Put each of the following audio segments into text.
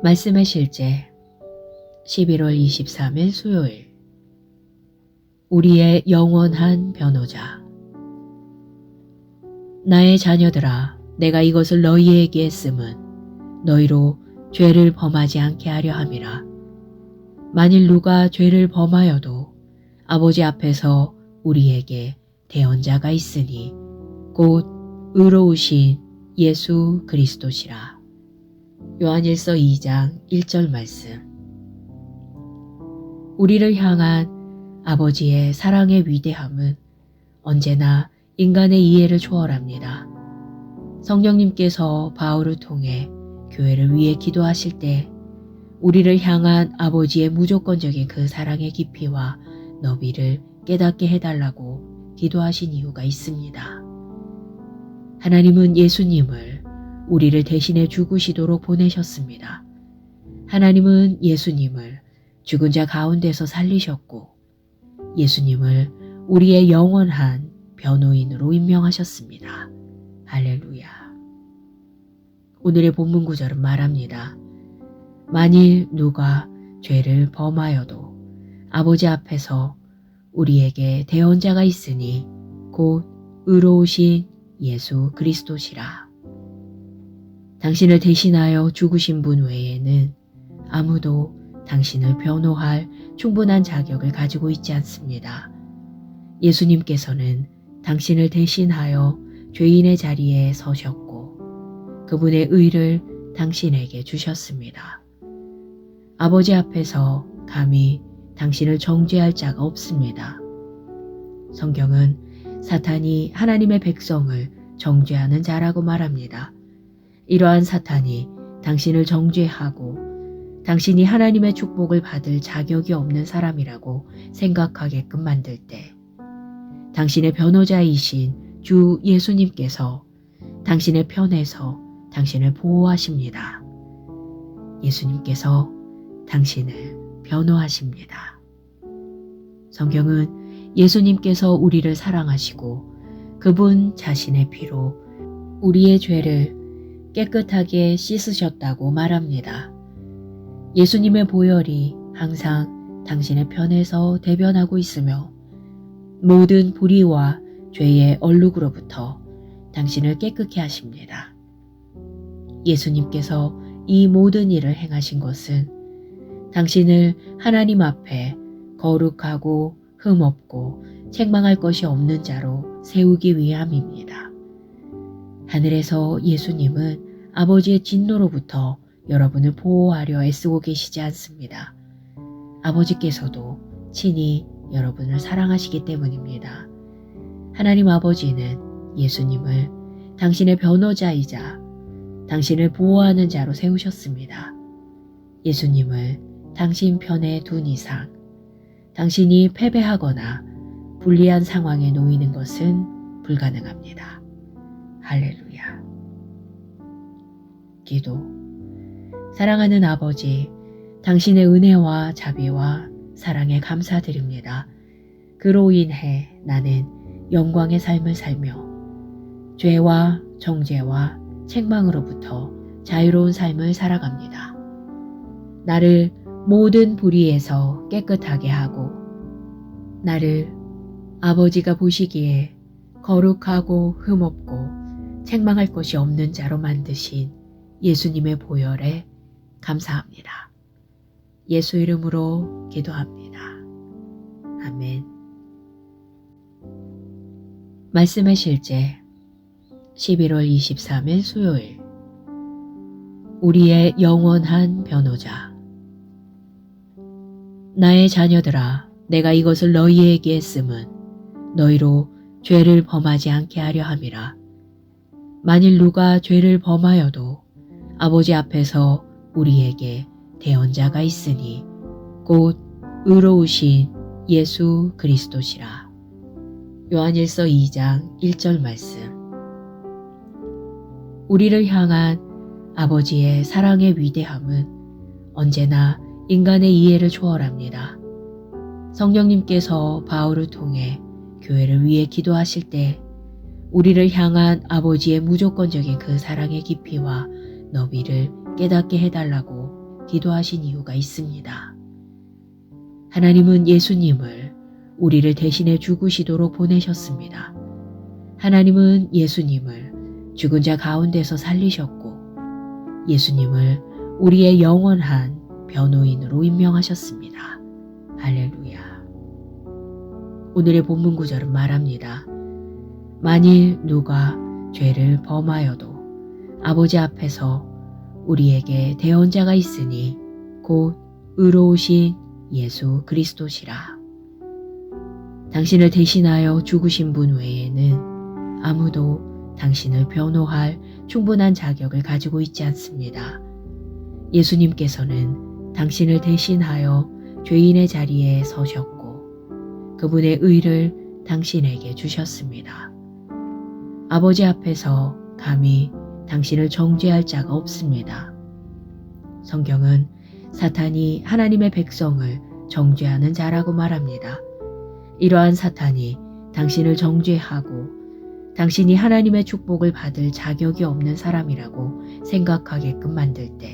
말씀의 실제 11월 23일 수요일. 우리의 영원한 변호자. 나의 자녀들아, 내가 이것을 너희에게 쓰면 너희로 죄를 범하지 않게 하려 함이라. 만일 누가 죄를 범하여도 아버지 앞에서 우리에게 대언자가 있으니 곧 의로우신 예수 그리스도시라. 요한일서 2장 1절 말씀. 우리를 향한 아버지의 사랑의 위대함은 언제나 인간의 이해를 초월합니다. 성령님께서 바울을 통해 교회를 위해 기도하실 때 우리를 향한 아버지의 무조건적인 그 사랑의 깊이와 너비를 깨닫게 해달라고 기도하신 이유가 있습니다. 하나님은 예수님을 우리를 대신해 죽으시도록 보내셨습니다. 하나님은 예수님을 죽은 자 가운데서 살리셨고 예수님을 우리의 영원한 변호인으로 임명하셨습니다. 할렐루야. 오늘의 본문 구절은 말합니다. 만일 누가 죄를 범하여도 아버지 앞에서 우리에게 대언자가 있으니 곧 의로우신 예수 그리스도시라. 당신을 대신하여 죽으신 분 외에는 아무도 당신을 변호할 충분한 자격을 가지고 있지 않습니다. 예수님께서는 당신을 대신하여 죄인의 자리에 서셨고 그분의 의를 당신에게 주셨습니다. 아버지 앞에서 감히 당신을 정죄할 자가 없습니다. 성경은 사탄이 하나님의 백성을 정죄하는 자라고 말합니다. 이러한 사탄이 당신을 정죄하고 당신이 하나님의 축복을 받을 자격이 없는 사람이라고 생각하게끔 만들 때 당신의 변호자이신 주 예수님께서 당신의 편에서 당신을 보호하십니다. 예수님께서 당신을 변호하십니다. 성경은 예수님께서 우리를 사랑하시고 그분 자신의 피로 우리의 죄를 깨끗하게 씻으셨다고 말합니다. 예수님의 보혈이 항상 당신의 편에서 대변하고 있으며 모든 불의와 죄의 얼룩으로부터 당신을 깨끗게 하십니다. 예수님께서 이 모든 일을 행하신 것은 당신을 하나님 앞에 거룩하고 흠없고 책망할 것이 없는 자로 세우기 위함입니다. 하늘에서 예수님은 아버지의 진노로부터 여러분을 보호하려 애쓰고 계시지 않습니다. 아버지께서도 친히 여러분을 사랑하시기 때문입니다. 하나님 아버지는 예수님을 당신의 변호자이자 당신을 보호하는 자로 세우셨습니다. 예수님을 당신 편에 둔 이상 당신이 패배하거나 불리한 상황에 놓이는 것은 불가능합니다. 할렐루야. 기도. 사랑하는 아버지, 당신의 은혜와 자비와 사랑에 감사드립니다. 그로 인해 나는 영광의 삶을 살며 죄와 정죄와 책망으로부터 자유로운 삶을 살아갑니다. 나를 모든 불의에서 깨끗하게 하고 나를 아버지가 보시기에 거룩하고 흠없고 책망할 것이 없는 자로 만드신 예수님의 보혈에 감사합니다. 예수 이름으로 기도합니다. 아멘. 말씀의 실제 11월 23일 수요일. 우리의 영원한 변호자. 나의 자녀들아, 내가 이것을 너희에게 쓰면 너희로 죄를 범하지 않게 하려 함이라. 만일 누가 죄를 범하여도 아버지 앞에서 우리에게 대언자가 있으니 곧 의로우신 예수 그리스도시라. 요한일서 2장 1절 말씀. 우리를 향한 아버지의 사랑의 위대함은 언제나 인간의 이해를 초월합니다. 성령님께서 바울을 통해 교회를 위해 기도하실 때 우리를 향한 아버지의 무조건적인 그 사랑의 깊이와 너비를 깨닫게 해달라고 기도하신 이유가 있습니다. 하나님은 예수님을 우리를 대신해 죽으시도록 보내셨습니다. 하나님은 예수님을 죽은 자 가운데서 살리셨고 예수님을 우리의 영원한 변호인으로 임명하셨습니다. 할렐루야. 오늘의 본문 구절은 말합니다. 만일 누가 죄를 범하여도 아버지 앞에서 우리에게 대언자가 있으니 곧 의로우신 예수 그리스도시라. 당신을 대신하여 죽으신 분 외에는 아무도 당신을 변호할 충분한 자격을 가지고 있지 않습니다. 예수님께서는 당신을 대신하여 죄인의 자리에 서셨고 그분의 의를 당신에게 주셨습니다. 아버지 앞에서 감히 당신을 정죄할 자가 없습니다. 성경은 사탄이 하나님의 백성을 정죄하는 자라고 말합니다. 이러한 사탄이 당신을 정죄하고 당신이 하나님의 축복을 받을 자격이 없는 사람이라고 생각하게끔 만들 때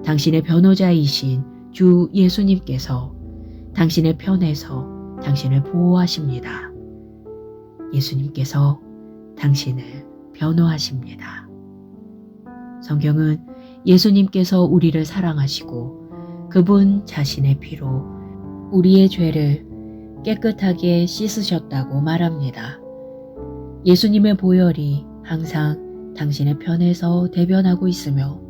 당신의 변호자이신 주 예수님께서 당신의 편에서 당신을 보호하십니다. 예수님께서 당신을 변호하십니다. 성경은 예수님께서 우리를 사랑하시고 그분 자신의 피로 우리의 죄를 깨끗하게 씻으셨다고 말합니다. 예수님의 보혈이 항상 당신의 편에서 대변하고 있으며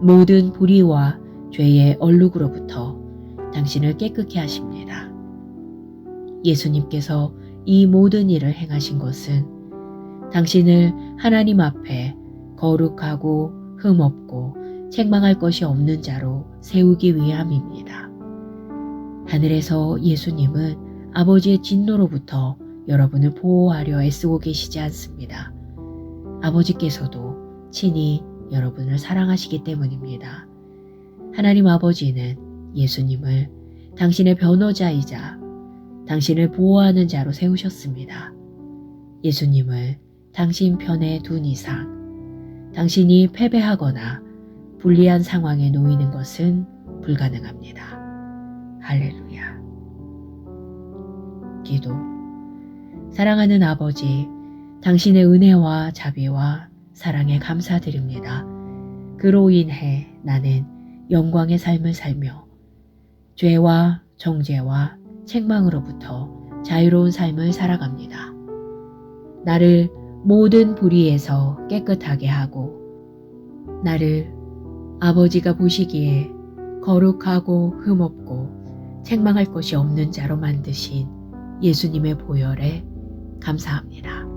모든 불의와 죄의 얼룩으로부터 당신을 깨끗게 하십니다. 예수님께서 이 모든 일을 행하신 것은 당신을 하나님 앞에 거룩하고 흠없고 책망할 것이 없는 자로 세우기 위함입니다. 하늘에서 예수님은 아버지의 진노로부터 여러분을 보호하려 애쓰고 계시지 않습니다. 아버지께서도 친히 여러분을 사랑하시기 때문입니다. 하나님 아버지는 예수님을 당신의 변호자이자 당신을 보호하는 자로 세우셨습니다. 예수님을 당신 편에 둔 이상 당신이 패배하거나 불리한 상황에 놓이는 것은 불가능합니다. 할렐루야. 기도. 사랑하는 아버지, 당신의 은혜와 자비와 사랑에 감사드립니다. 그로 인해 나는 영광의 삶을 살며 죄와 정죄와 책망으로부터 자유로운 삶을 살아갑니다. 나를 모든 불의에서 깨끗하게 하고 나를 아버지가 보시기에 거룩하고 흠없고 책망할 것이 없는 자로 만드신 예수님의 보혈에 감사합니다.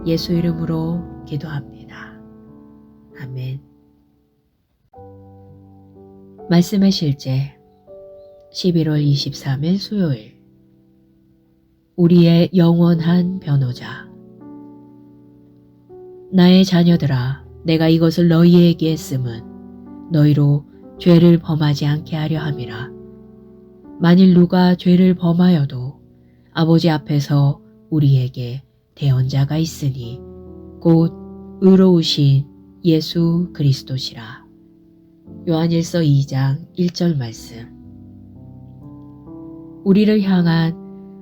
예수 이름으로 기도합니다. 아멘. 말씀의 실제 11월 23일 수요일. 우리의 영원한 변호자. 나의 자녀들아, 내가 이것을 너희에게 했음은 너희로 죄를 범하지 않게 하려 함이라. 만일 누가 죄를 범하여도 아버지 앞에서 우리에게 대언자가 있으니 곧 의로우신 예수 그리스도시라. 요한일서 2장 1절 말씀. 우리를 향한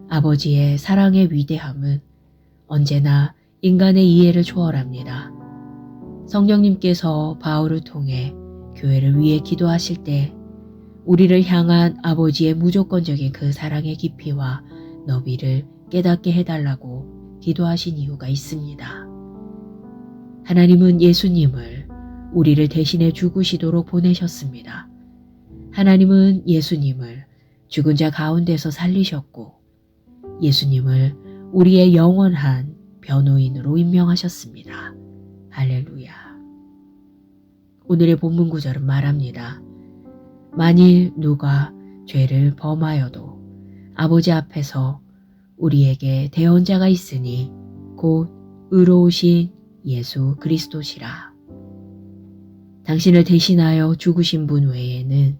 아버지의 사랑의 위대함은 언제나 인간의 이해를 초월합니다. 성령님께서 바울을 통해 교회를 위해 기도하실 때 우리를 향한 아버지의 무조건적인 그 사랑의 깊이와 너비를 깨닫게 해달라고 기도하신 이유가 있습니다. 하나님은 예수님을 우리를 대신해 죽으시도록 보내셨습니다. 하나님은 예수님을 죽은 자 가운데서 살리셨고 예수님을 우리의 영원한 변호인으로 임명하셨습니다. 할렐루야. 오늘의 본문 구절은 말합니다. 만일 누가 죄를 범하여도 아버지 앞에서 우리에게 대언자가 있으니 곧 의로우신 예수 그리스도시라. 당신을 대신하여 죽으신 분 외에는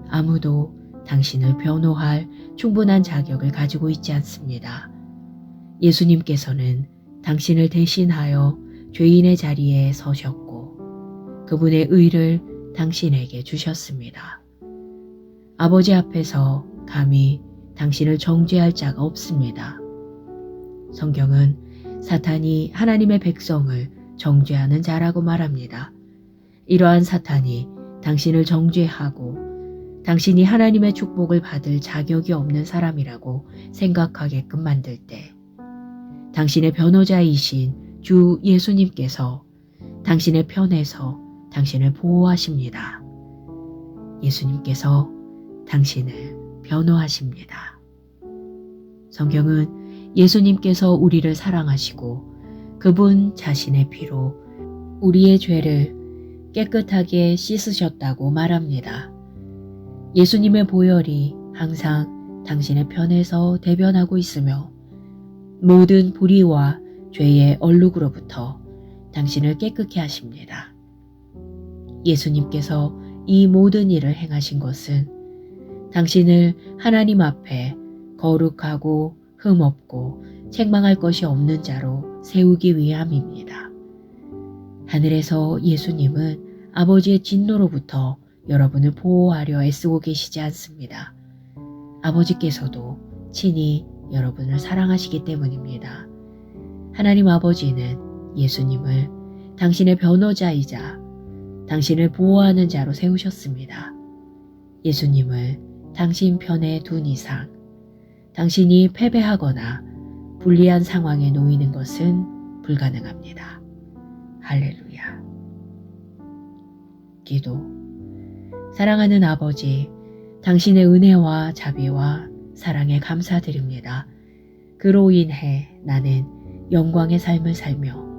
아무도 당신을 변호할 충분한 자격을 가지고 있지 않습니다. 예수님께서는 당신을 대신하여 죄인의 자리에 서셨고 그분의 의를 당신에게 주셨습니다. 아버지 앞에서 감히 당신을 정죄할 자가 없습니다. 성경은 사탄이 하나님의 백성을 정죄하는 자라고 말합니다. 이러한 사탄이 당신을 정죄하고 당신이 하나님의 축복을 받을 자격이 없는 사람이라고 생각하게끔 만들 때 당신의 변호자이신 주 예수님께서 당신의 편에서 당신을 보호하십니다. 예수님께서 당신을 변호하십니다. 성경은 예수님께서 우리를 사랑하시고 그분 자신의 피로 우리의 죄를 깨끗하게 씻으셨다고 말합니다. 예수님의 보혈이 항상 당신의 편에서 대변하고 있으며 모든 불의와 죄의 얼룩으로부터 당신을 깨끗게 하십니다. 예수님께서 이 모든 일을 행하신 것은 당신을 하나님 앞에 거룩하고 흠없고 책망할 것이 없는 자로 세우기 위함입니다. 하늘에서 예수님은 아버지의 진노로부터 여러분을 보호하려 애쓰고 계시지 않습니다. 아버지께서도 친히 여러분을 사랑하시기 때문입니다. 하나님 아버지는 예수님을 당신의 변호자이자 당신을 보호하는 자로 세우셨습니다. 예수님을 당신 편에 둔 이상 당신이 패배하거나 불리한 상황에 놓이는 것은 불가능합니다. 할렐루야. 기도. 사랑하는 아버지, 당신의 은혜와 자비와 사랑에 감사드립니다. 그로 인해 나는 영광의 삶을 살며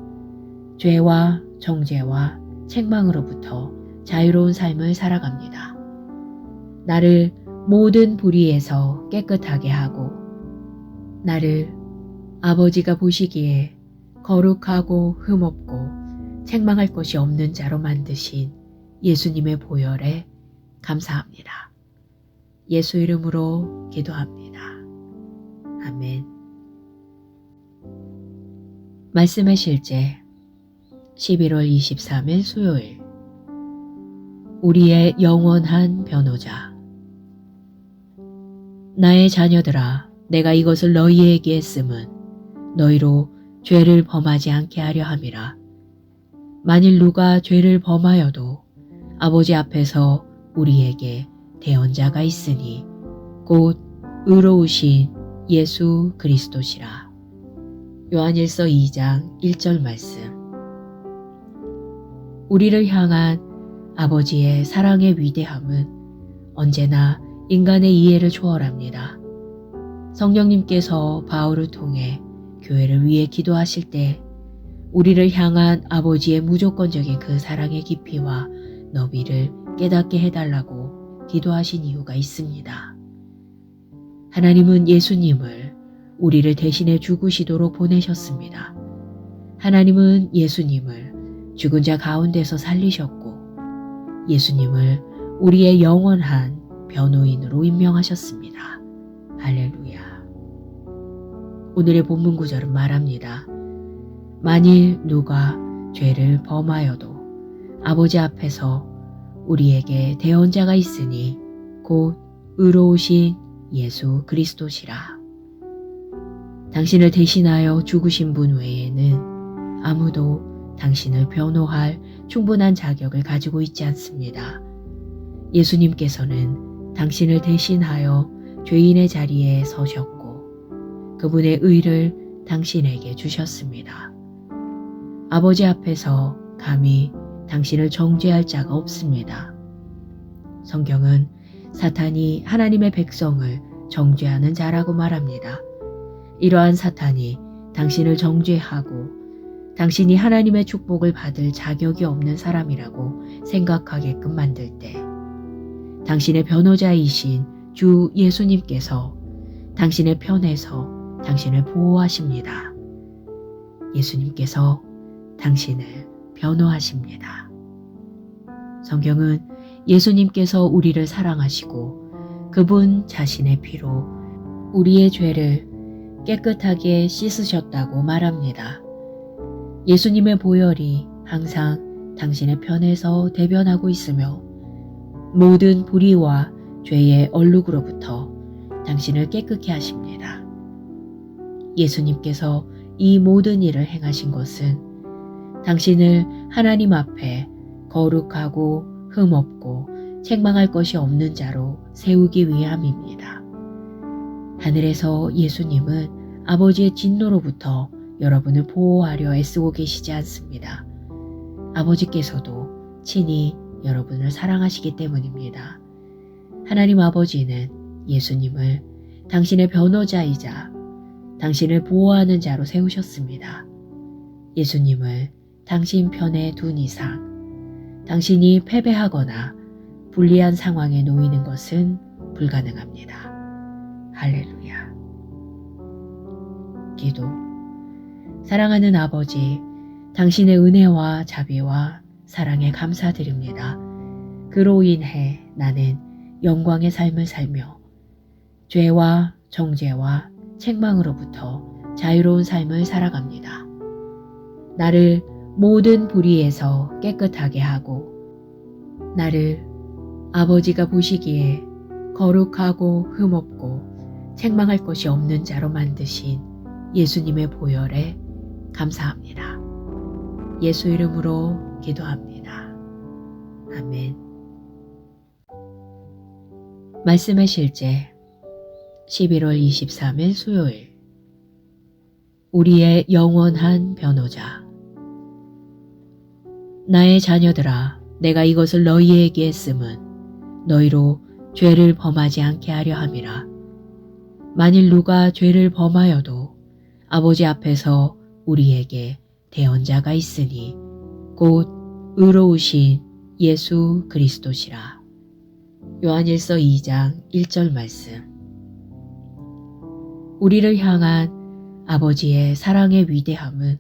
죄와 정죄와 책망으로부터 자유로운 삶을 살아갑니다. 나를 모든 불의에서 깨끗하게 하고 나를 아버지가 보시기에 거룩하고 흠없고 책망할 것이 없는 자로 만드신 예수님의 보혈에 감사합니다. 예수 이름으로 기도합니다. 아멘. 말씀의 실제 11월 23일 수요일 우리의 영원한 변호자. 나의 자녀들아, 내가 이것을 너희에게 했음은 너희로 죄를 범하지 않게 하려 함이라. 만일 누가 죄를 범하여도 아버지 앞에서 우리에게 대언자가 있으니 곧 의로우신 예수 그리스도시라. 요한일서 2장 1절 말씀. 우리를 향한 아버지의 사랑의 위대함은 언제나 인간의 이해를 초월합니다. 성령님께서 바울을 통해 교회를 위해 기도하실 때 우리를 향한 아버지의 무조건적인 그 사랑의 깊이와 너비를 깨닫게 해달라고 기도하신 이유가 있습니다. 하나님은 예수님을 우리를 대신해 죽으시도록 보내셨습니다. 하나님은 예수님을 죽은 자 가운데서 살리셨고 예수님을 우리의 영원한 변호인으로 임명하셨습니다. 할렐루야. 오늘의 본문 구절은 말합니다. 만일 누가 죄를 범하여도 아버지 앞에서 우리에게 대언자가 있으니 곧 의로우신 예수 그리스도시라. 당신을 대신하여 죽으신 분 외에는 아무도 당신을 변호할 충분한 자격을 가지고 있지 않습니다. 예수님께서는 당신을 대신하여 죄인의 자리에 서셨고 그분의 의를 당신에게 주셨습니다. 아버지 앞에서 감히 당신을 정죄할 자가 없습니다. 성경은 사탄이 하나님의 백성을 정죄하는 자라고 말합니다. 이러한 사탄이 당신을 정죄하고 당신이 하나님의 축복을 받을 자격이 없는 사람이라고 생각하게끔 만들 때 당신의 변호자이신 주 예수님께서 당신의 편에서 당신을 보호하십니다. 예수님께서 당신을 변호하십니다. 성경은 예수님께서 우리를 사랑하시고 그분 자신의 피로 우리의 죄를 깨끗하게 씻으셨다고 말합니다. 예수님의 보혈이 항상 당신의 편에서 대변하고 있으며 모든 불의와 죄의 얼룩으로부터 당신을 깨끗게 하십니다. 예수님께서 이 모든 일을 행하신 것은 당신을 하나님 앞에 거룩하고 흠없고 책망할 것이 없는 자로 세우기 위함입니다. 하늘에서 예수님은 아버지의 진노로부터 여러분을 보호하려 애쓰고 계시지 않습니다. 아버지께서도 친히 여러분을 사랑하시기 때문입니다. 하나님 아버지는 예수님을 당신의 변호자이자 당신을 보호하는 자로 세우셨습니다. 예수님을 당신 편에 둔 이상 당신이 패배하거나 불리한 상황에 놓이는 것은 불가능합니다. 할렐루야. 기도. 사랑하는 아버지, 당신의 은혜와 자비와 사랑에 감사드립니다. 그로 인해 나는 영광의 삶을 살며 죄와 정죄와 책망으로부터 자유로운 삶을 살아갑니다. 나를 모든 불의에서 깨끗하게 하고 나를 아버지가 보시기에 거룩하고 흠없고 책망할 것이 없는 자로 만드신 예수님의 보혈에 감사합니다. 예수 이름으로 기도합니다. 아멘. 말씀의 실제 11월 23일 수요일. 우리의 영원한 변호자. 나의 자녀들아, 내가 이것을 너희에게 했음은 너희로 죄를 범하지 않게 하려 함이라. 만일 누가 죄를 범하여도 아버지 앞에서 우리에게 대언자가 있으니 곧 의로우신 예수 그리스도시라. 요한일서 2장 1절 말씀. 우리를 향한 아버지의 사랑의 위대함은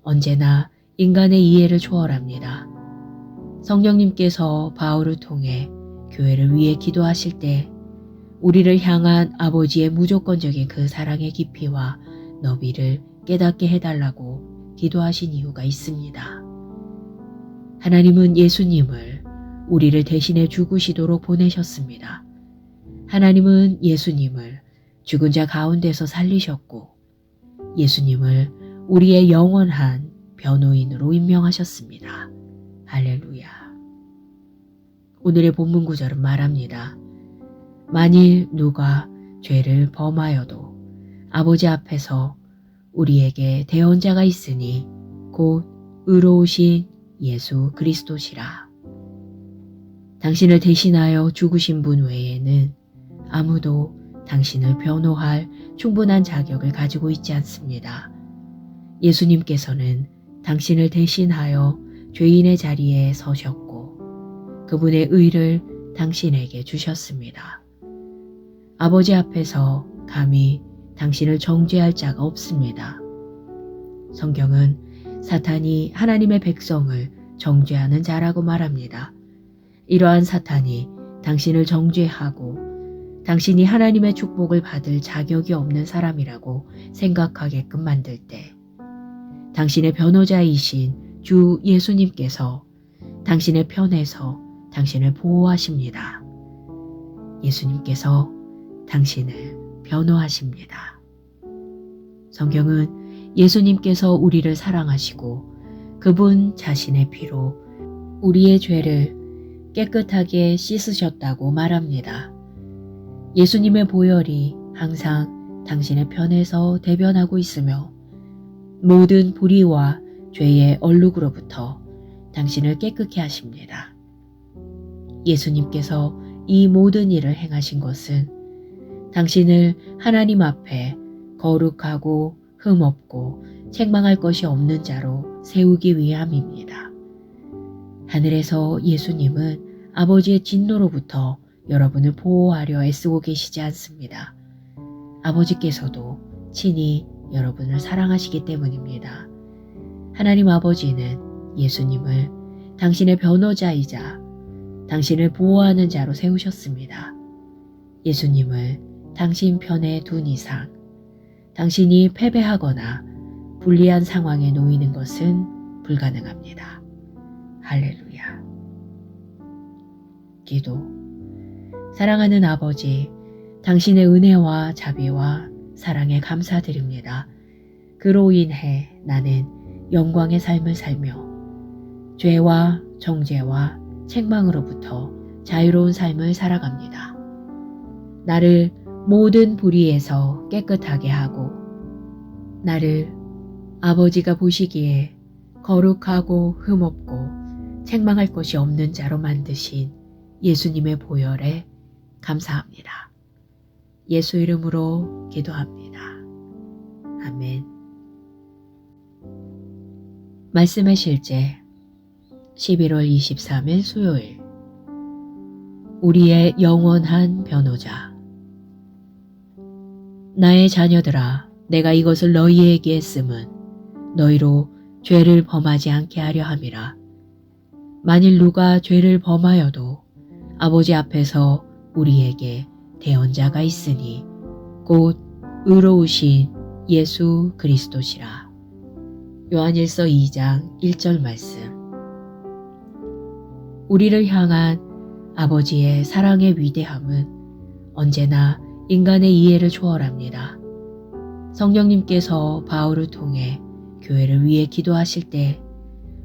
언제나 인간의 이해를 초월합니다. 성령님께서 바울을 통해 교회를 위해 기도하실 때 우리를 향한 아버지의 무조건적인 그 사랑의 깊이와 너비를 깨닫게 해달라고 기도하신 이유가 있습니다. 하나님은 예수님을 우리를 대신해 죽으시도록 보내셨습니다. 하나님은 예수님을 죽은 자 가운데서 살리셨고 예수님을 우리의 영원한 변호인으로 임명하셨습니다. 할렐루야. 오늘의 본문 구절은 말합니다. 만일 누가 죄를 범하여도 아버지 앞에서 우리에게 대언자가 있으니 곧 의로우신 예수 그리스도시라. 당신을 대신하여 죽으신 분 외에는 아무도 당신을 변호할 충분한 자격을 가지고 있지 않습니다. 예수님께서는 당신을 대신하여 죄인의 자리에 서셨고 그분의 의를 당신에게 주셨습니다. 아버지 앞에서 감히 당신을 정죄할 자가 없습니다. 성경은 사탄이 하나님의 백성을 정죄하는 자라고 말합니다. 이러한 사탄이 당신을 정죄하고 당신이 하나님의 축복을 받을 자격이 없는 사람이라고 생각하게끔 만들 때 당신의 변호자이신 주 예수님께서 당신의 편에서 당신을 보호하십니다. 예수님께서 당신을 변호하십니다. 성경은 예수님께서 우리를 사랑하시고 그분 자신의 피로 우리의 죄를 깨끗하게 씻으셨다고 말합니다. 예수님의 보혈이 항상 당신의 편에서 대변하고 있으며 모든 불의와 죄의 얼룩으로부터 당신을 깨끗게 하십니다. 예수님께서 이 모든 일을 행하신 것은 당신을 하나님 앞에 거룩하고 흠없고 책망할 것이 없는 자로 세우기 위함입니다. 하늘에서 예수님은 아버지의 진노로부터 여러분을 보호하려 애쓰고 계시지 않습니다. 아버지께서도 친히 여러분을 사랑하시기 때문입니다. 하나님 아버지는 예수님을 당신의 변호자이자 당신을 보호하는 자로 세우셨습니다. 예수님을 당신 편에 둔 이상 당신이 패배하거나 불리한 상황에 놓이는 것은 불가능합니다. 할렐루야. 기도. 사랑하는 아버지, 당신의 은혜와 자비와 사랑에 감사드립니다. 그로 인해 나는 영광의 삶을 살며 죄와 정죄와 책망으로부터 자유로운 삶을 살아갑니다. 나를 모든 불의에서 깨끗하게 하고 나를 아버지가 보시기에 거룩하고 흠없고 책망할 것이 없는 자로 만드신 예수님의 보혈에 감사합니다. 예수 이름으로 기도합니다. 아멘. 말씀의 실제 11월 23일 수요일. 우리의 영원한 변호자. 나의 자녀들아, 내가 이것을 너희에게 했음은 너희로 죄를 범하지 않게 하려 함이라. 만일 누가 죄를 범하여도 아버지 앞에서 우리에게 대언자가 있으니 곧 의로우신 예수 그리스도시라. 요한일서 2장 1절 말씀. 우리를 향한 아버지의 사랑의 위대함은 언제나 인간의 이해를 초월합니다. 성령님께서 바울을 통해 교회를 위해 기도하실 때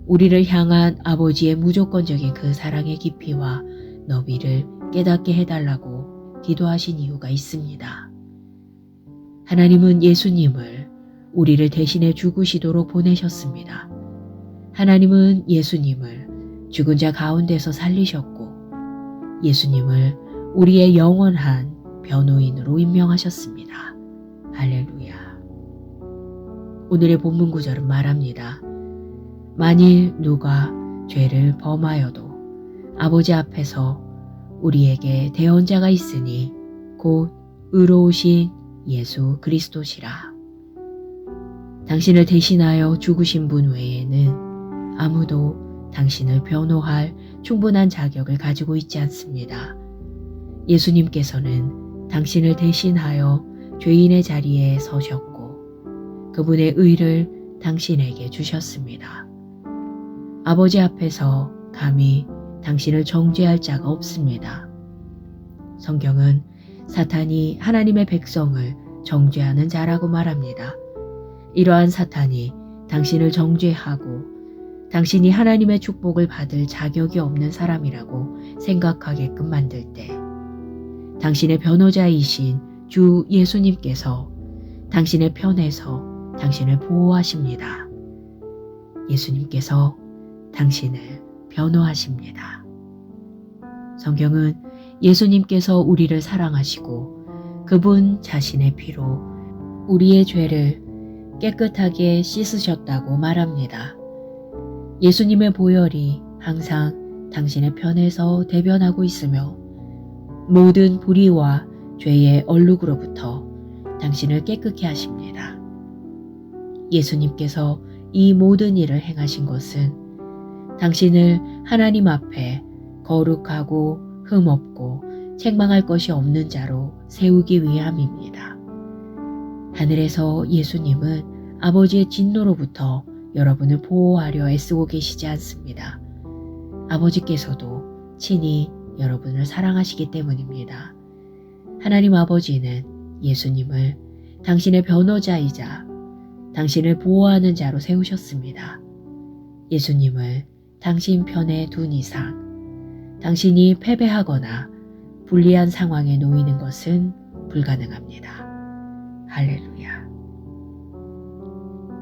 우리를 향한 아버지의 무조건적인 그 사랑의 깊이와 너비를 깨닫게 해달라고 기도하신 이유가 있습니다. 하나님은 예수님을 우리를 대신해 죽으시도록 보내셨습니다. 하나님은 예수님을 죽은 자 가운데서 살리셨고 예수님을 우리의 영원한 변호인으로 임명하셨습니다. 할렐루야. 오늘의 본문 구절은 말합니다. 만일 누가 죄를 범하여도 아버지 앞에서 우리에게 대언자가 있으니 곧 의로우신 예수 그리스도시라. 당신을 대신하여 죽으신 분 외에는 아무도 당신을 변호할 충분한 자격을 가지고 있지 않습니다. 예수님께서는 당신을 대신하여 죄인의 자리에 서셨고 그분의 의를 당신에게 주셨습니다. 아버지 앞에서 감히 당신을 정죄할 자가 없습니다. 성경은 사탄이 하나님의 백성을 정죄하는 자라고 말합니다. 이러한 사탄이 당신을 정죄하고 당신이 하나님의 축복을 받을 자격이 없는 사람이라고 생각하게끔 만들 때 당신의 변호자이신 주 예수님께서 당신의 편에서 당신을 보호하십니다. 예수님께서 당신을 변호하십니다. 성경은 예수님께서 우리를 사랑하시고 그분 자신의 피로 우리의 죄를 깨끗하게 씻으셨다고 말합니다. 예수님의 보혈이 항상 당신의 편에서 대변하고 있으며 모든 불의와 죄의 얼룩으로부터 당신을 깨끗게 하십니다. 예수님께서 이 모든 일을 행하신 것은 당신을 하나님 앞에 거룩하고 흠없고 책망할 것이 없는 자로 세우기 위함입니다. 하늘에서 예수님은 아버지의 진노로부터 여러분을 보호하려 애쓰고 계시지 않습니다. 아버지께서도 친히 여러분을 사랑하시기 때문입니다. 하나님 아버지는 예수님을 당신의 변호자이자 당신을 보호하는 자로 세우셨습니다. 예수님을 당신 편에 둔 이상 당신이 패배하거나 불리한 상황에 놓이는 것은 불가능합니다. 할렐루야.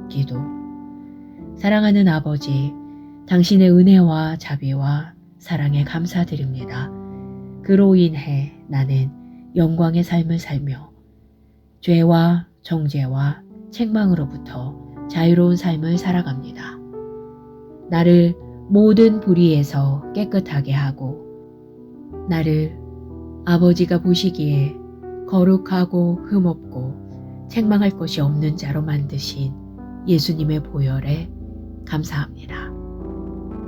기도. 사랑하는 아버지, 당신의 은혜와 자비와 사랑에 감사드립니다. 그로 인해 나는 영광의 삶을 살며 죄와 정죄와 책망으로부터 자유로운 삶을 살아갑니다. 나를 모든 불의에서 깨끗하게 하고 나를 아버지가 보시기에 거룩하고 흠없고 책망할 것이 없는 자로 만드신 예수님의 보혈에 감사합니다.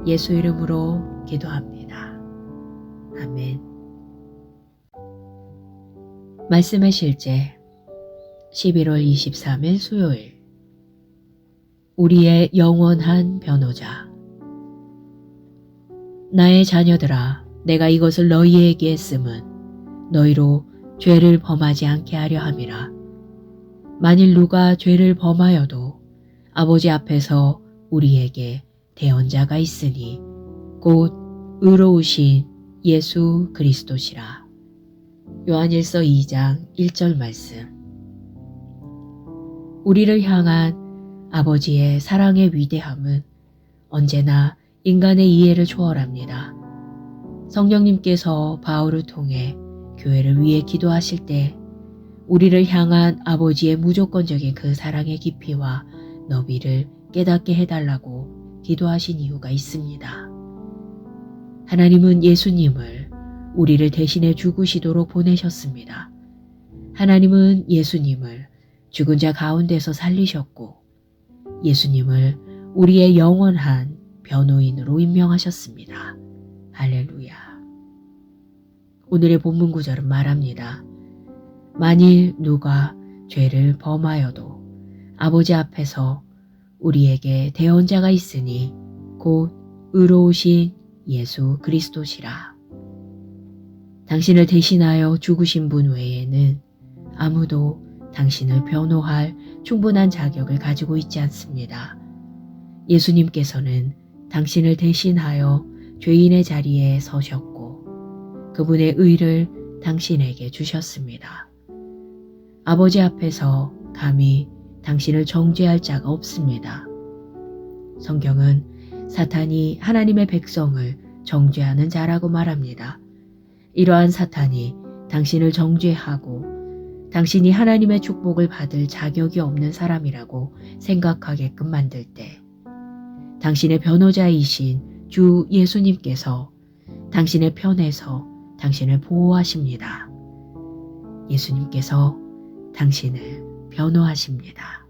예수 이름으로 기도합니다. 아멘. 말씀의 실제 11월 23일 수요일. 우리의 영원한 변호자. 나의 자녀들아, 내가 이것을 너희에게 했음은 너희로 죄를 범하지 않게 하려 함이라. 만일 누가 죄를 범하여도 아버지 앞에서 우리에게 대언자가 있으니 곧 의로우신 예수 그리스도시라. 요한일서 2장 1절 말씀. 우리를 향한 아버지의 사랑의 위대함은 언제나 인간의 이해를 초월합니다. 성령님께서 바울을 통해 교회를 위해 기도하실 때 우리를 향한 아버지의 무조건적인 그 사랑의 깊이와 너비를 깨닫게 해달라고 기도하신 이유가 있습니다. 하나님은 예수님을 우리를 대신해 죽으시도록 보내셨습니다. 하나님은 예수님을 죽은 자 가운데서 살리셨고 예수님을 우리의 영원한 변호인으로 임명하셨습니다. 할렐루야. 오늘의 본문 구절은 말합니다. 만일 누가 죄를 범하여도 아버지 앞에서 우리에게 대언자가 있으니 곧 의로우신 예수 그리스도시라. 당신을 대신하여 죽으신 분 외에는 아무도 당신을 변호할 충분한 자격을 가지고 있지 않습니다. 예수님께서는 당신을 대신하여 죄인의 자리에 서셨고 그분의 의를 당신에게 주셨습니다. 아버지 앞에서 감히 당신을 정죄할 자가 없습니다. 성경은 사탄이 하나님의 백성을 정죄하는 자라고 말합니다. 이러한 사탄이 당신을 정죄하고 당신이 하나님의 축복을 받을 자격이 없는 사람이라고 생각하게끔 만들 때 당신의 변호자이신 주 예수님께서 당신의 편에서 당신을 보호하십니다. 예수님께서 당신을 변호하십니다.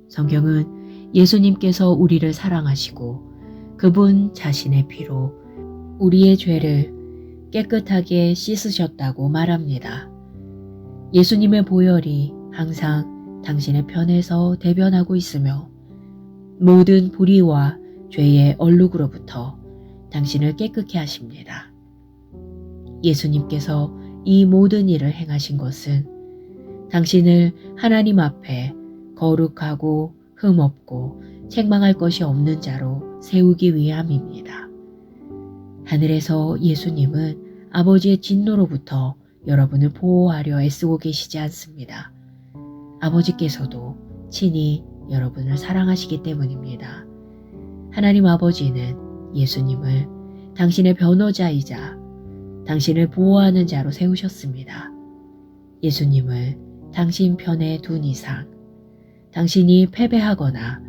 성경은 예수님께서 우리를 사랑하시고 그분 자신의 피로 우리의 죄를 깨끗하게 씻으셨다고 말합니다. 예수님의 보혈이 항상 당신의 편에서 대변하고 있으며 모든 불의와 죄의 얼룩으로부터 당신을 깨끗게 하십니다. 예수님께서 이 모든 일을 행하신 것은 당신을 하나님 앞에 거룩하고 흠없고 책망할 것이 없는 자로 세우기 위함입니다. 하늘에서 예수님은 아버지의 진노로부터 여러분을 보호하려 애쓰고 계시지 않습니다. 아버지께서도 친히 여러분을 사랑하시기 때문입니다. 하나님 아버지는 예수님을 당신의 변호자이자 당신을 보호하는 자로 세우셨습니다. 예수님을 당신 편에 둔 이상 당신이 패배하거나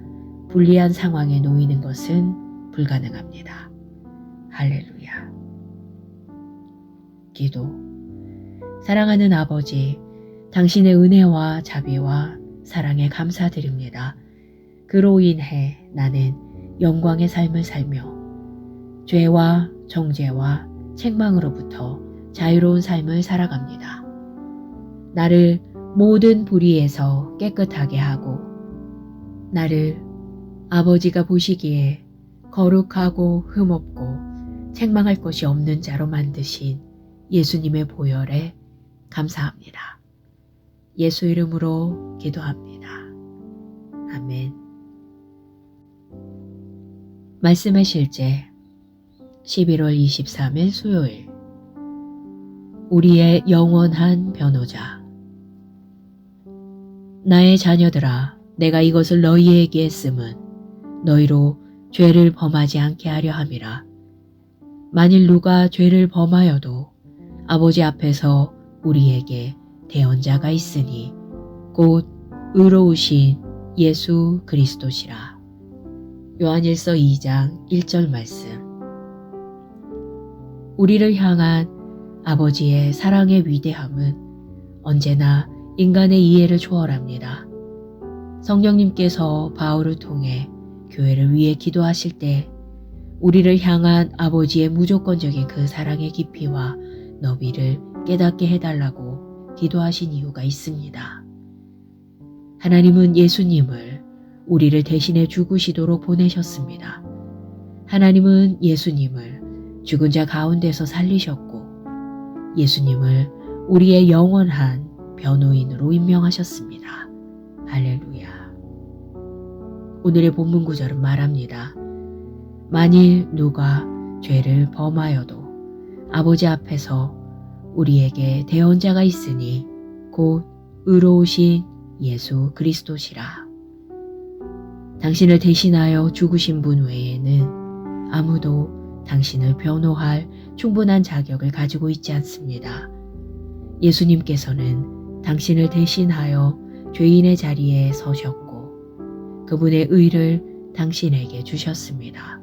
불리한 상황에 놓이는 것은 불가능합니다. 할렐루야. 기도. 사랑하는 아버지, 당신의 은혜와 자비와 사랑에 감사드립니다. 그로 인해 나는 영광의 삶을 살며 죄와 정죄와 책망으로부터 자유로운 삶을 살아갑니다. 나를 모든 불의에서 깨끗하게 하고 나를 아버지가 보시기에 거룩하고 흠없고 책망할 것이 없는 자로 만드신 예수님의 보혈에 감사합니다. 예수 이름으로 기도합니다. 아멘. 말씀의 실제 11월 23일 수요일. 우리의 영원한 변호자. 나의 자녀들아, 내가 이것을 너희에게 했음은 너희로 죄를 범하지 않게 하려 함이라. 만일 누가 죄를 범하여도 아버지 앞에서 우리에게 대언자가 있으니 곧 의로우신 예수 그리스도시라. 요한일서 2장 1절 말씀. 우리를 향한 아버지의 사랑의 위대함은 언제나 인간의 이해를 초월합니다. 성령님께서 바울을 통해 교회를 위해 기도하실 때 우리를 향한 아버지의 무조건적인 그 사랑의 깊이와 너비를 깨닫게 해달라고 기도하신 이유가 있습니다. 하나님은 예수님을 우리를 대신해 죽으시도록 보내셨습니다. 하나님은 예수님을 죽은 자 가운데서 살리셨고 예수님을 우리의 영원한 변호인으로 임명하셨습니다. 할렐루야. 오늘의 본문 구절은 말합니다. 만일 누가 죄를 범하여도 아버지 앞에서 우리에게 대언자가 있으니 곧 의로우신 예수 그리스도시라. 당신을 대신하여 죽으신 분 외에는 아무도 당신을 변호할 충분한 자격을 가지고 있지 않습니다. 예수님께서는 당신을 대신하여 죄인의 자리에 서셨고 그분의 의를 당신에게 주셨습니다.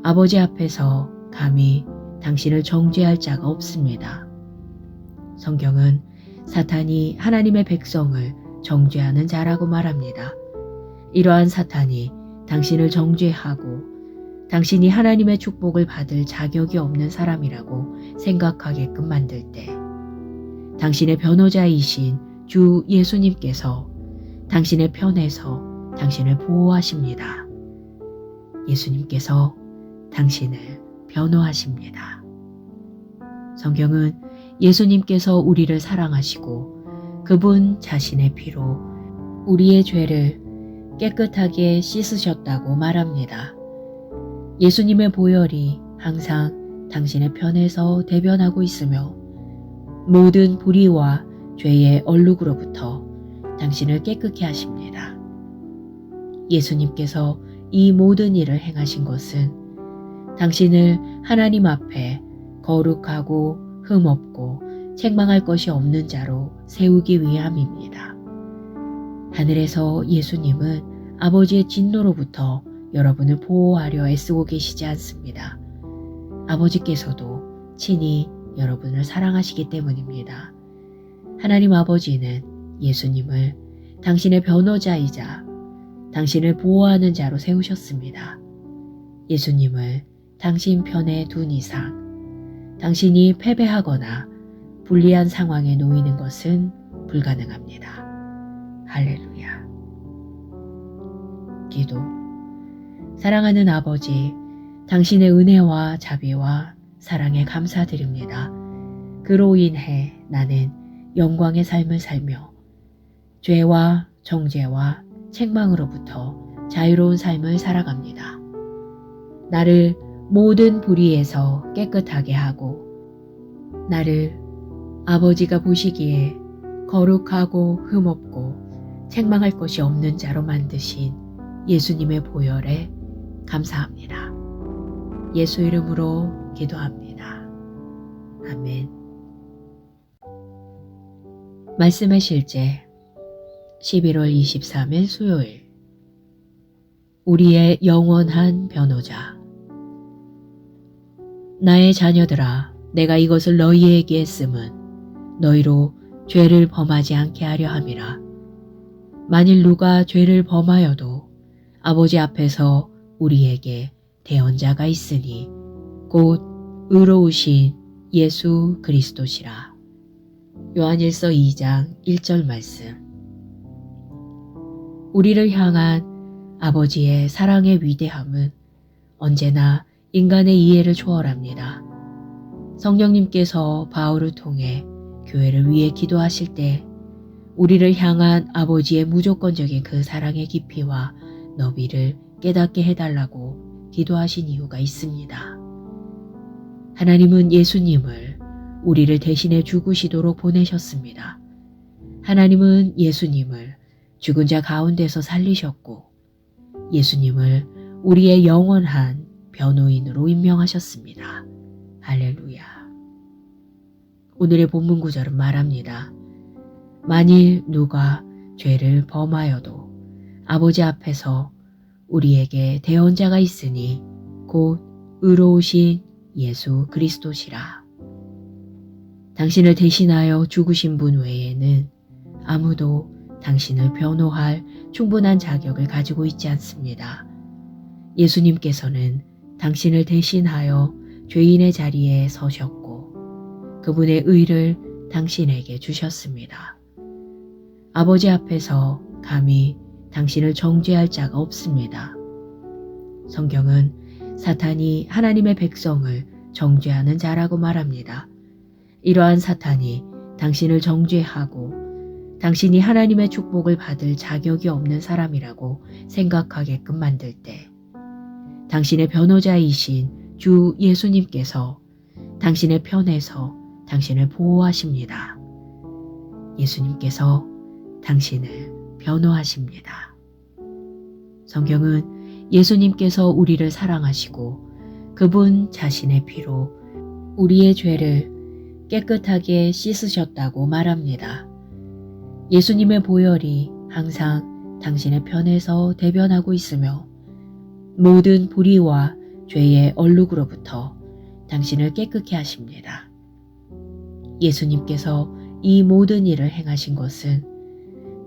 아버지 앞에서 감히 당신을 정죄할 자가 없습니다. 성경은 사탄이 하나님의 백성을 정죄하는 자라고 말합니다. 이러한 사탄이 당신을 정죄하고 당신이 하나님의 축복을 받을 자격이 없는 사람이라고 생각하게끔 만들 때 당신의 변호자이신 주 예수님께서 당신의 편에서 당신을 보호하십니다. 예수님께서 당신을 변호하십니다. 성경은 예수님께서 우리를 사랑하시고 그분 자신의 피로 우리의 죄를 깨끗하게 씻으셨다고 말합니다. 예수님의 보혈이 항상 당신의 편에서 대변하고 있으며 모든 불의와 죄의 얼룩으로부터 당신을 깨끗게 하십니다. 예수님께서 이 모든 일을 행하신 것은 당신을 하나님 앞에 거룩하고 흠없고 책망할 것이 없는 자로 세우기 위함입니다. 하늘에서 예수님은 아버지의 진노로부터 여러분을 보호하려 애쓰고 계시지 않습니다. 아버지께서도 친히 여러분을 사랑하시기 때문입니다. 하나님 아버지는 예수님을 당신의 변호자이자 당신을 보호하는 자로 세우셨습니다. 예수님을 당신 편에 둔 이상 당신이 패배하거나 불리한 상황에 놓이는 것은 불가능합니다. 할렐루야. 기도. 사랑하는 아버지, 당신의 은혜와 자비와 사랑에 감사드립니다. 그로 인해 나는 영광의 삶을 살며 죄와 정죄와 책망으로부터 자유로운 삶을 살아갑니다. 나를 모든 불의에서 깨끗하게 하고 나를 아버지가 보시기에 거룩하고 흠없고 책망할 것이 없는 자로 만드신 예수님의 보혈에 감사합니다. 예수 이름으로 기도합니다. 아멘. 말씀의 실제 11월 23일 수요일. 우리의 영원한 변호자. 나의 자녀들아, 내가 이것을 너희에게 했음은 너희로 죄를 범하지 않게 하려 함이라. 만일 누가 죄를 범하여도 아버지 앞에서 우리에게 대언자가 있으니 곧 의로우신 예수 그리스도시라. 요한일서 2장 1절 말씀. 우리를 향한 아버지의 사랑의 위대함은 언제나 인간의 이해를 초월합니다. 성령님께서 바울을 통해 교회를 위해 기도하실 때 우리를 향한 아버지의 무조건적인 그 사랑의 깊이와 너비를 깨닫게 해달라고 기도하신 이유가 있습니다. 하나님은 예수님을 우리를 대신해 죽으시도록 보내셨습니다. 하나님은 예수님을 죽은 자 가운데서 살리셨고 예수님을 우리의 영원한 변호인으로 임명하셨습니다. 할렐루야. 오늘의 본문 구절은 말합니다. 만일 누가 죄를 범하여도 아버지 앞에서 우리에게 대언자가 있으니 곧 의로우신 예수 그리스도시라. 당신을 대신하여 죽으신 분 외에는 아무도 당신을 변호할 충분한 자격을 가지고 있지 않습니다. 예수님께서는 당신을 대신하여 죄인의 자리에 서셨고 그분의 의를 당신에게 주셨습니다. 아버지 앞에서 감히 당신을 정죄할 자가 없습니다. 성경은 사탄이 하나님의 백성을 정죄하는 자라고 말합니다. 이러한 사탄이 당신을 정죄하고 당신이 하나님의 축복을 받을 자격이 없는 사람이라고 생각하게끔 만들 때 당신의 변호자이신 주 예수님께서 당신의 편에서 당신을 보호하십니다. 예수님께서 당신을 변호하십니다. 성경은 예수님께서 우리를 사랑하시고 그분 자신의 피로 우리의 죄를 깨끗하게 씻으셨다고 말합니다. 예수님의 보혈이 항상 당신의 편에서 대변하고 있으며 모든 불의와 죄의 얼룩으로부터 당신을 깨끗게 하십니다. 예수님께서 이 모든 일을 행하신 것은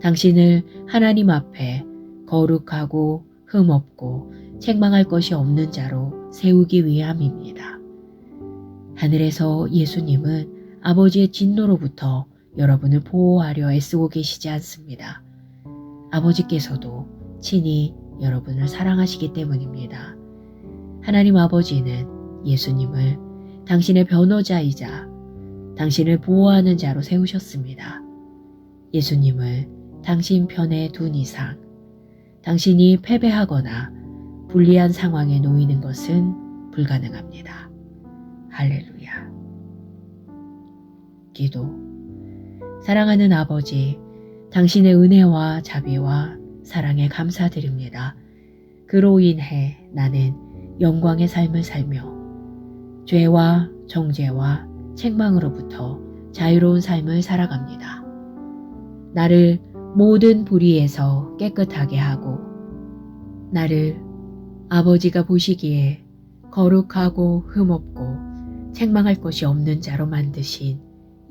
당신을 하나님 앞에 거룩하고 흠없고 책망할 것이 없는 자로 세우기 위함입니다. 하늘에서 예수님은 아버지의 진노로부터 여러분을 보호하려 애쓰고 계시지 않습니다. 아버지께서도 친히 여러분을 사랑하시기 때문입니다. 하나님 아버지는 예수님을 당신의 변호자이자 당신을 보호하는 자로 세우셨습니다. 예수님을 당신 편에 둔 이상 당신이 패배하거나 불리한 상황에 놓이는 것은 불가능합니다. 할렐루야. 기도. 사랑하는 아버지, 당신의 은혜와 자비와 사랑에 감사드립니다. 그로 인해 나는 영광의 삶을 살며 죄와 정죄와 책망으로부터 자유로운 삶을 살아갑니다. 나를 모든 불의에서 깨끗하게 하고 나를 아버지가 보시기에 거룩하고 흠없고 책망할 것이 없는 자로 만드신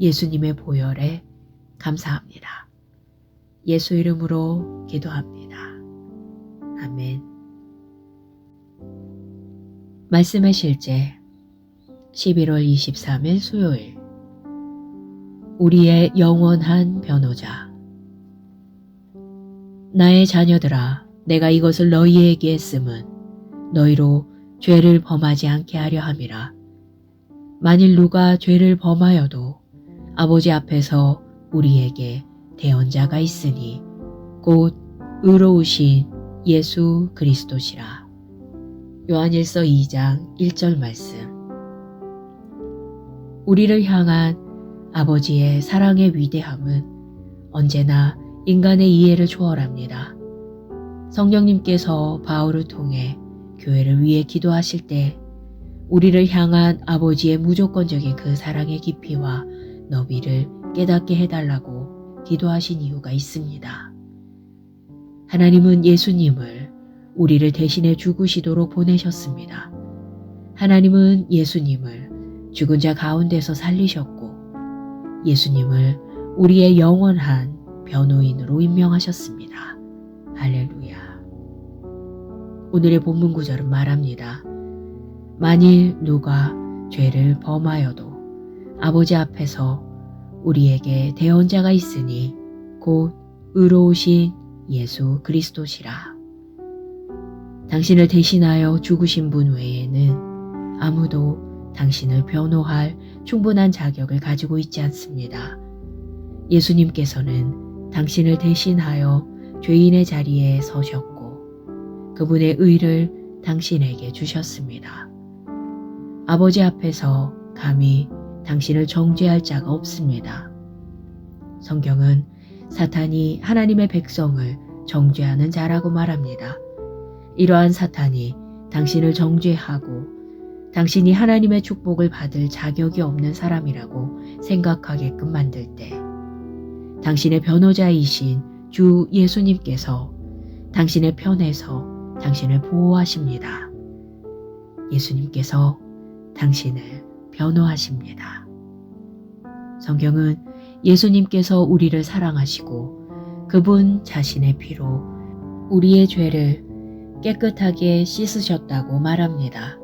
예수님의 보혈에 감사합니다. 예수 이름으로 기도합니다. 아멘. 말씀의 실제 11월 23일 수요일 우리의 영원한 변호자 나의 자녀들아 내가 이것을 너희에게 했음은 너희로 죄를 범하지 않게 하려 함이라. 만일 누가 죄를 범하여도 아버지 앞에서 우리에게 대언자가 있으니 곧 의로우신 예수 그리스도시라. 요한일서 2장 1절 말씀. 우리를 향한 아버지의 사랑의 위대함은 언제나 인간의 이해를 초월합니다. 성령님께서 바울을 통해 교회를 위해 기도하실 때 우리를 향한 아버지의 무조건적인 그 사랑의 깊이와 너비를 깨닫게 해달라고 기도하신 이유가 있습니다. 하나님은 예수님을 우리를 대신해 죽으시도록 보내셨습니다. 하나님은 예수님을 죽은 자 가운데서 살리셨고 예수님을 우리의 영원한 변호인으로 임명하셨습니다. 할렐루야. 오늘의 본문 구절은 말합니다. 만일 누가 죄를 범하여도 아버지 앞에서 우리에게 대언자가 있으니 곧 의로우신 예수 그리스도시라. 당신을 대신하여 죽으신 분 외에는 아무도 당신을 변호할 충분한 자격을 가지고 있지 않습니다. 예수님께서는 당신을 대신하여 죄인의 자리에 서셨고 그분의 의를 당신에게 주셨습니다. 아버지 앞에서 감히 당신을 정죄할 자가 없습니다. 성경은 사탄이 하나님의 백성을 정죄하는 자라고 말합니다. 이러한 사탄이 당신을 정죄하고 당신이 하나님의 축복을 받을 자격이 없는 사람이라고 생각하게끔 만들 때 당신의 변호자이신 주 예수님께서 당신의 편에서 당신을 보호하십니다. 예수님께서 당신을 변호하십니다. 성경은 예수님께서 우리를 사랑하시고 그분 자신의 피로 우리의 죄를 깨끗하게 씻으셨다고 말합니다.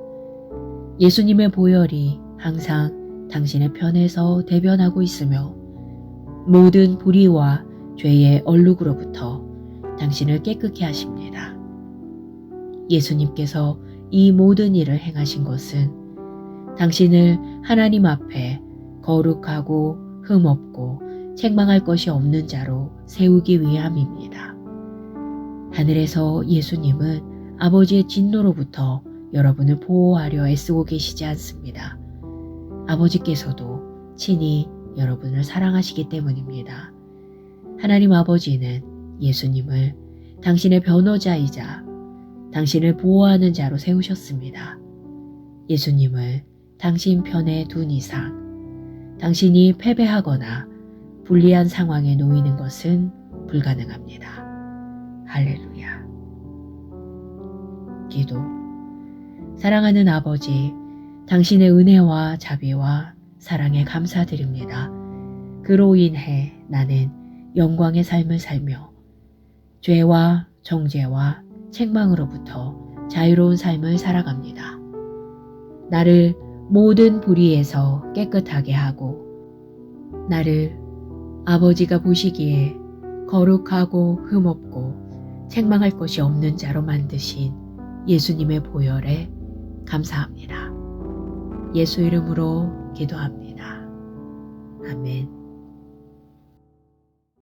예수님의 보혈이 항상 당신의 편에서 대변하고 있으며 모든 불의와 죄의 얼룩으로부터 당신을 깨끗게 하십니다. 예수님께서 이 모든 일을 행하신 것은 당신을 하나님 앞에 거룩하고 흠없고 책망할 것이 없는 자로 세우기 위함입니다. 하늘에서 예수님은 아버지의 진노로부터 여러분을 보호하려 애쓰고 계시지 않습니다. 아버지께서도 친히 여러분을 사랑하시기 때문입니다. 하나님 아버지는 예수님을 당신의 변호자이자 당신을 보호하는 자로 세우셨습니다. 예수님을 당신 편에 둔 이상 당신이 패배하거나 불리한 상황에 놓이는 것은 불가능합니다. 할렐루야. 기도. 사랑하는 아버지, 당신의 은혜와 자비와 사랑에 감사드립니다. 그로 인해 나는 영광의 삶을 살며 죄와 정죄와 책망으로부터 자유로운 삶을 살아갑니다. 나를 모든 불의에서 깨끗하게 하고 나를 아버지가 보시기에 거룩하고 흠없고 책망할 것이 없는 자로 만드신 예수님의 보혈에 감사합니다. 예수 이름으로 기도합니다. 아멘.